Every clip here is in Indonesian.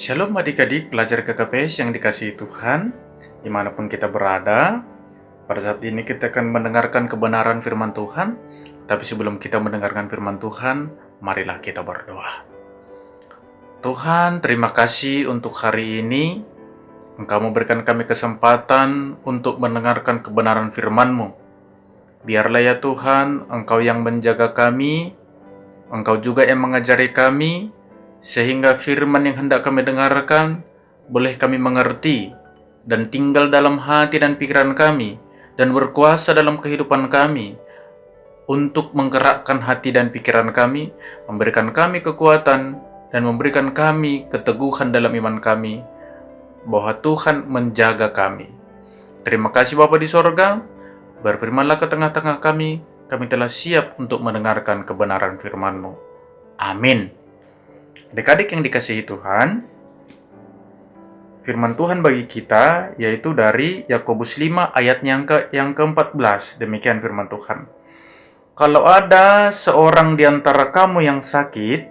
Shalom adik-adik pelajar KKPS yang dikasihi Tuhan, dimanapun kita berada. Pada saat ini kita akan mendengarkan kebenaran firman Tuhan. Tapi sebelum kita mendengarkan firman Tuhan, marilah kita berdoa. Tuhan, terima kasih untuk hari ini. Engkau memberikan kami kesempatan untuk mendengarkan kebenaran firman-Mu. Biarlah ya Tuhan, Engkau yang menjaga kami, Engkau juga yang mengajari kami, sehingga firman yang hendak kami dengarkan boleh kami mengerti dan tinggal dalam hati dan pikiran kami dan berkuasa dalam kehidupan kami untuk menggerakkan hati dan pikiran kami, memberikan kami kekuatan dan memberikan kami keteguhan dalam iman kami bahwa Tuhan menjaga kami. Terima kasih Bapa di sorga, berfirmanlah ke tengah-tengah kami telah siap untuk mendengarkan kebenaran firman-Mu. Amin. Adik-adik yang dikasihi Tuhan, firman Tuhan bagi kita yaitu dari Yakobus 5 ayat yang ke-14. Demikian firman Tuhan. Kalau ada seorang di antara kamu yang sakit,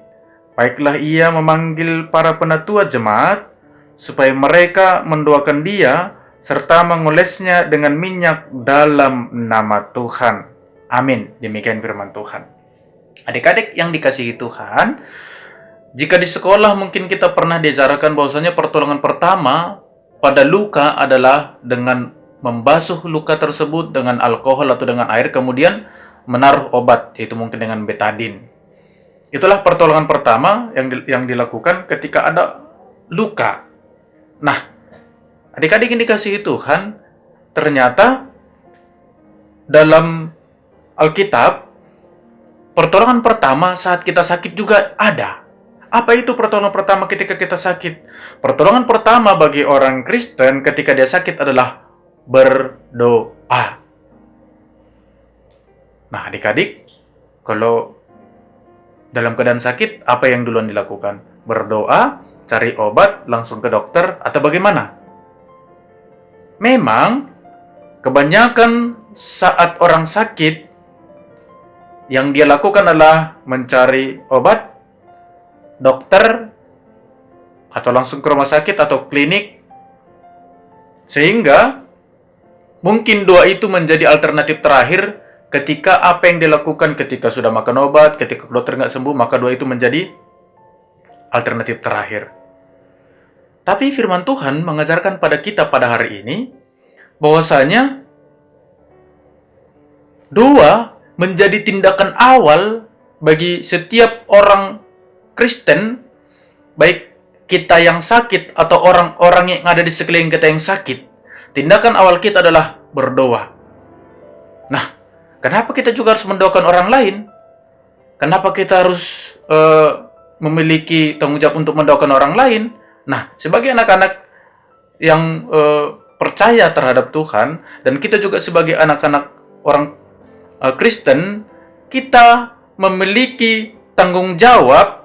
baiklah ia memanggil para penatua jemaat supaya mereka mendoakan dia serta mengolesnya dengan minyak dalam nama Tuhan. Amin. Demikian firman Tuhan. Adik-adik yang dikasihi Tuhan, jika di sekolah mungkin kita pernah diajarkan bahwasanya pertolongan pertama pada luka adalah dengan membasuh luka tersebut dengan alkohol atau dengan air, kemudian menaruh obat, yaitu mungkin dengan betadin. Itulah pertolongan pertama yang dilakukan ketika ada luka. Nah, adik-adik yang dikasihi Tuhan, ternyata dalam Alkitab, pertolongan pertama saat kita sakit juga ada. Apa itu pertolongan pertama ketika kita sakit? Pertolongan pertama bagi orang Kristen ketika dia sakit adalah berdoa. Nah, adik-adik, kalau dalam keadaan sakit, apa yang duluan dilakukan? Berdoa, cari obat, langsung ke dokter, atau bagaimana? Memang, kebanyakan saat orang sakit, yang dia lakukan adalah mencari obat, dokter, atau langsung ke rumah sakit atau klinik, sehingga mungkin doa itu menjadi alternatif terakhir ketika apa yang dilakukan ketika sudah makan obat, ketika dokter nggak sembuh, maka doa itu menjadi alternatif terakhir. Tapi firman Tuhan mengajarkan pada kita pada hari ini bahwasanya doa menjadi tindakan awal bagi setiap orang Kristen, baik kita yang sakit atau orang-orang yang ada di sekeliling kita yang sakit. Tindakan awal kita adalah berdoa. Nah, kenapa kita juga harus mendoakan orang lain? Kenapa kita harus memiliki tanggung jawab untuk mendoakan orang lain? Nah, sebagai anak-anak yang percaya terhadap Tuhan, dan kita juga sebagai anak-anak orang Kristen, kita memiliki tanggung jawab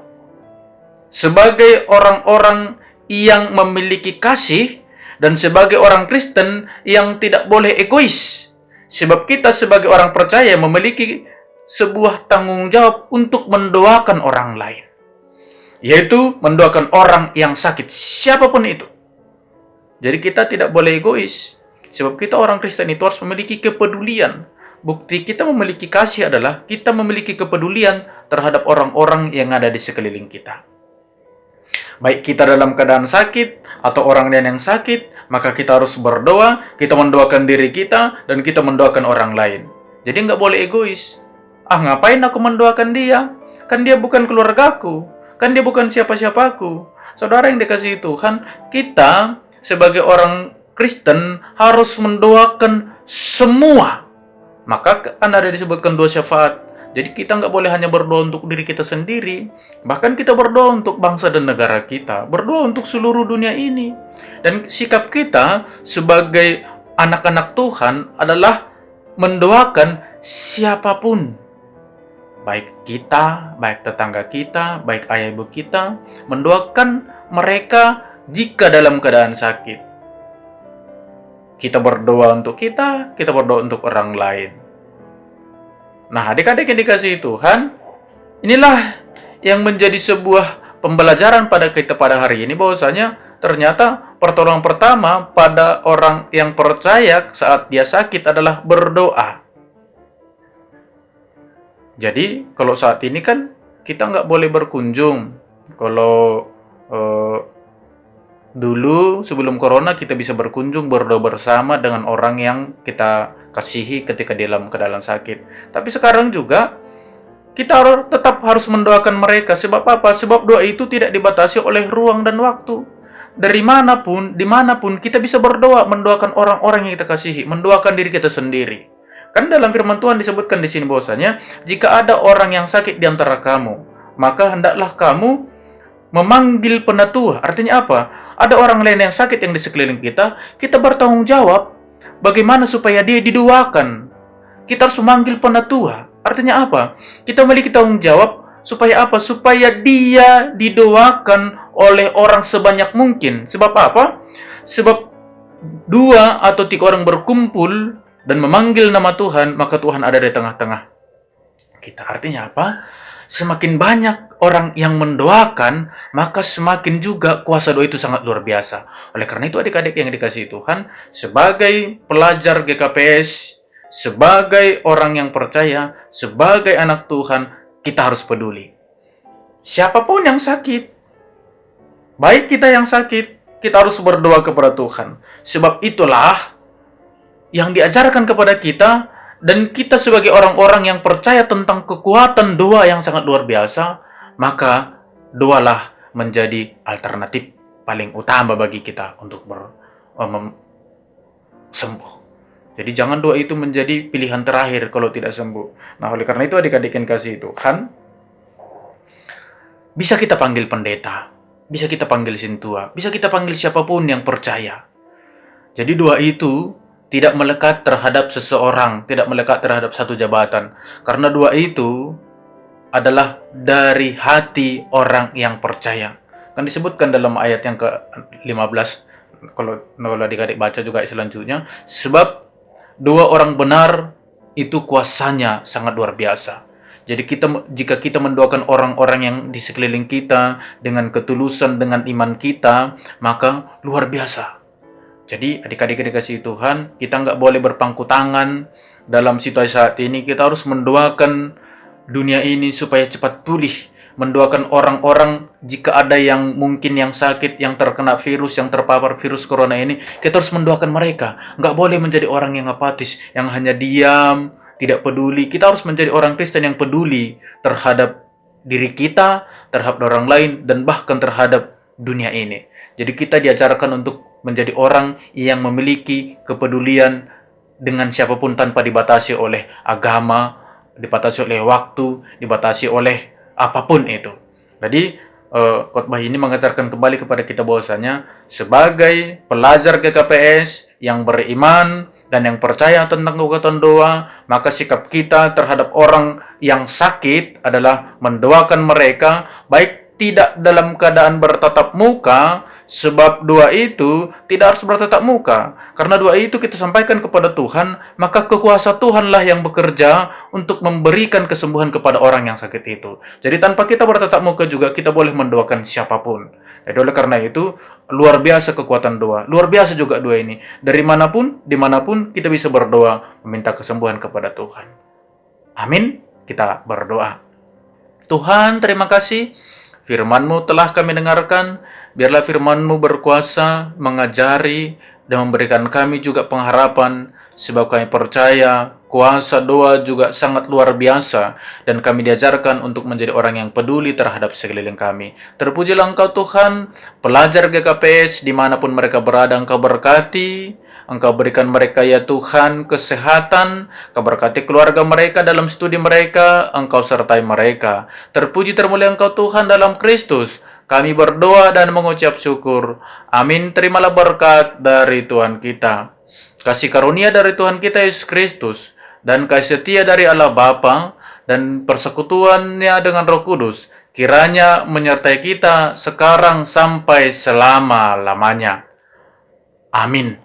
sebagai orang-orang yang memiliki kasih dan sebagai orang Kristen yang tidak boleh egois. Sebab kita sebagai orang percaya memiliki sebuah tanggung jawab untuk mendoakan orang lain. Yaitu mendoakan orang yang sakit, siapapun itu. Jadi kita tidak boleh egois. Sebab kita orang Kristen itu harus memiliki kepedulian. Bukti kita memiliki kasih adalah kita memiliki kepedulian terhadap orang-orang yang ada di sekeliling kita. Baik kita dalam keadaan sakit atau orang lain yang sakit, maka kita harus berdoa, kita mendoakan diri kita, dan kita mendoakan orang lain. Jadi nggak boleh egois. Ngapain aku mendoakan dia? Kan dia bukan keluargaku, kan dia bukan siapa-siapaku. Saudara yang dikasihi Tuhan, kita sebagai orang Kristen harus mendoakan semua. Maka ada disebutkan doa syafaat. Jadi kita nggak boleh hanya berdoa untuk diri kita sendiri. Bahkan kita berdoa untuk bangsa dan negara kita. Berdoa untuk seluruh dunia ini. Dan sikap kita sebagai anak-anak Tuhan adalah mendoakan siapapun. Baik kita, baik tetangga kita, baik ayah ibu kita. Mendoakan mereka jika dalam keadaan sakit. Kita berdoa untuk kita berdoa untuk orang lain. Nah, adik-adik yang dikasihi Tuhan, inilah yang menjadi sebuah pembelajaran pada kita pada hari ini bahwasanya ternyata pertolongan pertama pada orang yang percaya saat dia sakit adalah berdoa. Jadi kalau saat ini kan kita nggak boleh berkunjung. Kalau dulu sebelum corona kita bisa berkunjung berdoa bersama dengan orang yang kita kasihi ketika dalam keadaan sakit. Tapi sekarang juga kita tetap harus mendoakan mereka. Sebab apa? Sebab doa itu tidak dibatasi oleh ruang dan waktu. Dari manapun, dimanapun kita bisa berdoa, mendoakan orang-orang yang kita kasihi, mendoakan diri kita sendiri. Kan dalam firman Tuhan disebutkan di sini bahwasanya jika ada orang yang sakit di antara kamu, maka hendaklah kamu memanggil penatua. Artinya apa? Ada orang lain yang sakit yang di sekeliling kita, kita bertanggung jawab bagaimana supaya dia didoakan. Kita harus memanggil penatua. Artinya apa? Kita memiliki tanggung jawab supaya apa? Supaya dia didoakan oleh orang sebanyak mungkin. Sebab apa? Sebab 2 atau 3 orang berkumpul dan memanggil nama Tuhan, maka Tuhan ada di tengah-tengah kita. Artinya apa? Semakin banyak orang yang mendoakan, maka semakin juga kuasa doa itu sangat luar biasa. Oleh karena itu adik-adik yang dikasihi Tuhan, sebagai pelajar GKPS, sebagai orang yang percaya, sebagai anak Tuhan, kita harus peduli. Siapapun yang sakit, baik kita yang sakit, kita harus berdoa kepada Tuhan. Sebab itulah yang diajarkan kepada kita, dan kita sebagai orang-orang yang percaya tentang kekuatan doa yang sangat luar biasa, maka doalah menjadi alternatif paling utama bagi kita untuk sembuh. Jadi jangan doa itu menjadi pilihan terakhir kalau tidak sembuh. Nah, oleh karena itu adik-adik yang kasih Tuhan, bisa kita panggil pendeta, bisa kita panggil sintua, bisa kita panggil siapapun yang percaya. Jadi doa itu tidak melekat terhadap seseorang, tidak melekat terhadap satu jabatan. Karena doa itu adalah dari hati orang yang percaya. Kan disebutkan dalam ayat yang ke-15, kalau adik-adik baca juga selanjutnya, sebab doa orang benar itu kuasanya sangat luar biasa. Jadi jika kita mendoakan orang-orang yang di sekeliling kita dengan ketulusan, dengan iman kita, maka luar biasa. Jadi adik-adik dikasihi Tuhan, kita nggak boleh berpangku tangan dalam situasi saat ini. Kita harus mendoakan dunia ini supaya cepat pulih. Mendoakan orang-orang jika ada yang mungkin yang sakit, yang terkena virus, yang terpapar virus corona ini, kita harus mendoakan mereka. Nggak boleh menjadi orang yang apatis, yang hanya diam, tidak peduli. Kita harus menjadi orang Kristen yang peduli terhadap diri kita, terhadap orang lain, dan bahkan terhadap dunia ini. Jadi kita diajarkan untuk menjadi orang yang memiliki kepedulian dengan siapapun tanpa dibatasi oleh agama, dibatasi oleh waktu, dibatasi oleh apapun itu. Jadi khotbah ini mengajarkan kembali kepada kita bahwasanya sebagai pelajar GKPS yang beriman dan yang percaya tentang kekuatan doa, maka sikap kita terhadap orang yang sakit adalah mendoakan mereka, baik tidak dalam keadaan bertatap muka, sebab doa itu tidak harus bertatap muka. Karena doa itu kita sampaikan kepada Tuhan, maka kekuasa Tuhanlah yang bekerja untuk memberikan kesembuhan kepada orang yang sakit itu. Jadi tanpa kita bertatap muka juga kita boleh mendoakan siapapun. Jadi oleh karena itu, luar biasa kekuatan doa. Luar biasa juga doa ini. Dari manapun, dimanapun kita bisa berdoa, meminta kesembuhan kepada Tuhan. Amin. Kita berdoa. Tuhan, terima kasih. Firman-Mu telah kami dengarkan. Biarlah firman-Mu berkuasa, mengajari, dan memberikan kami juga pengharapan, sebab kami percaya kuasa doa juga sangat luar biasa, dan kami diajarkan untuk menjadi orang yang peduli terhadap sekeliling kami. Terpujilah Engkau Tuhan, pelajar GKPS dimanapun mereka berada, Engkau berkati, Engkau berikan mereka ya Tuhan kesehatan, Engkau berkati keluarga mereka dalam studi mereka, Engkau sertai mereka. Terpuji termulia Engkau Tuhan dalam Kristus. Kami berdoa dan mengucap syukur. Amin. Terimalah berkat dari Tuhan kita, kasih karunia dari Tuhan kita Yesus Kristus, dan kasih setia dari Allah Bapa, dan persekutuannya dengan Roh Kudus, kiranya menyertai kita sekarang sampai selama-lamanya. Amin.